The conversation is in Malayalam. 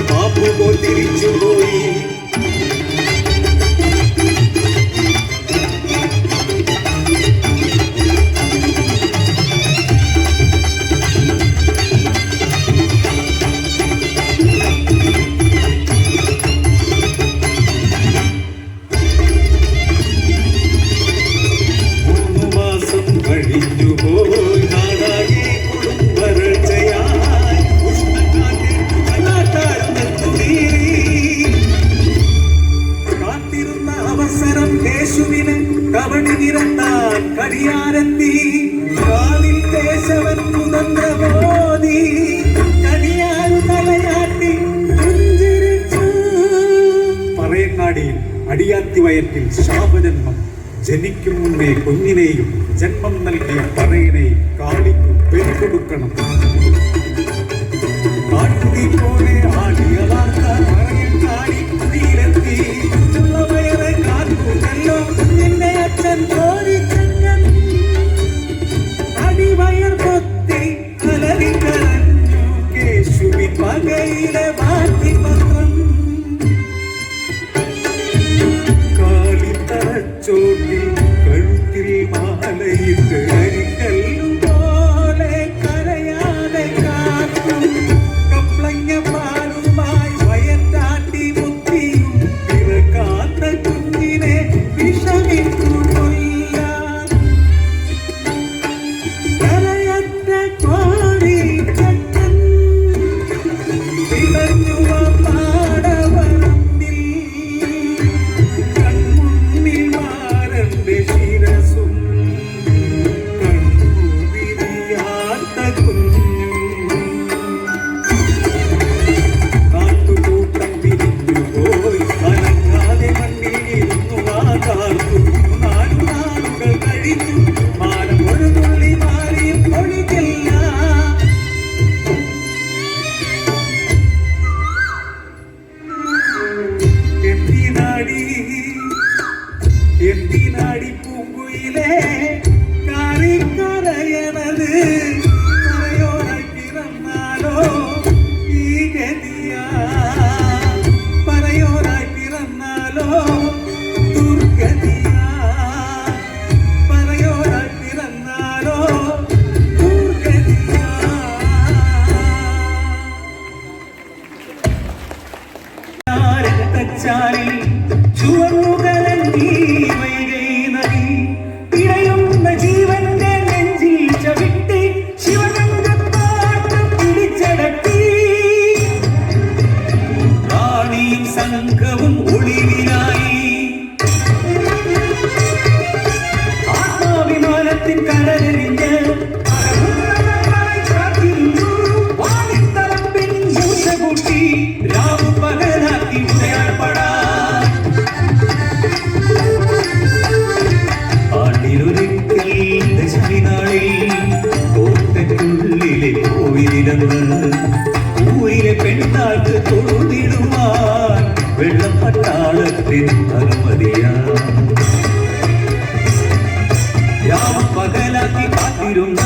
പാപ്പുപോ തിരിച്ചുപോയി. കവടി നിരത്താൻ കടിയാരത്തി കാലിൽ കേശവൻ കുതന്ത്ര മോദി കടിയാൻ തലയാട്ടി പുഞ്ചിരിച്ചു. പറയങ്ങാടിയിൽ അടിയാത്തി വയറ്റിൽ ശാപജന്മം ജനിക്കും മുന്നേ കുഞ്ഞിനെയും ജന്മം നൽകിയ പറയനെയും കാളിക്ക് പെരുകൊടുക്കണം. കാട്ടി പോലെ ആടിയ വാർത്ത പറയങ്ങാടി കുടിയിലെത്തി. വയറെ കാത്തുണ്ടല്ലോ നിന്റെ അച്ഛൻ കോരിച്ചങ്ങൻ. അടിവയർ പൊത്തി അലറിക്കരഞ്ഞു കേശുവിൻ പകയിലെ മാറ്റിപത്രം. കാലിത്തറച്ചോട്ടിൽ കഴുത്തിൽ മാലയിട്ട് അരിക്കല്ലു പോലെ കരയാതെ കാത്തു. കപ്ലങ്ങ പാലുമായി വയറ്റാട്ടി മുത്തിയും പിറക്കാത്ത കുഞ്ഞിനെ വിഷമിട്ടു കൊല്ലാൻ. കരയറ്റ കോടിച്ചക്കൻ പിടഞ്ഞു പാടവരമ്പിൽ. കൺമുന്നിൽ മാരന്റെ ശിരസും കണ്ണു വിരിയാത്ത കുഞ്ഞും. കാട്ടുകൂട്ടം പിരിഞ്ഞുപോയി അനങ്ങാതെ മണ്ണിൽ ഇരുന്നു വാതാർത്തു. നാളുകൾ കഴിഞ്ഞു മാനം ഒരു തുള്ളി മാറിയും ഒഴുകില്ല. എന്തിനാടി പൂങ്കുയിലേ കാറിക്കരയണത്? പറയോരായി പിറന്നാലോ ഈ ഗതിയാ? പറയോരായി പിറന്നാലോ ദുർഗതിയാ? പറയോരായി പിറന്നാലോ ദുർഗതിയാ? രക്തച്ചാലിൽ ചുവന്നുകലങ്ങി വൈകൈ നദി. ഇടയുന്ന ജീവന്റെ നെഞ്ചിൽ ചവിട്ടി ശിവഗംഗപ്പാട്ട് പിടിച്ചടക്കി. റാണിയും സംഘവും ഒളിവിലായി. ആത്മാഭിമാനത്തിൻ കടലെറിഞ്ഞ് വാണിത്തലപ്പിൻ മൂച്ച കൂട്ടി രാവു പകലാക്കി ഉദയാടപ്പെടാ. ആണ്ടിലൊരിക്കൽ ദശമിനാളിൽ കോട്ടയ്ക്കുള്ളിലെ കോയിലിടന്ന് ഊരിലെ പെണ്ണാൾക്ക് തൊഴുതിടുവാൻ വെള്ളപ്പട്ടാളത്തിന് അനുമതിയാ. രാമ പകലാക്കി കാത്തിരുന്ന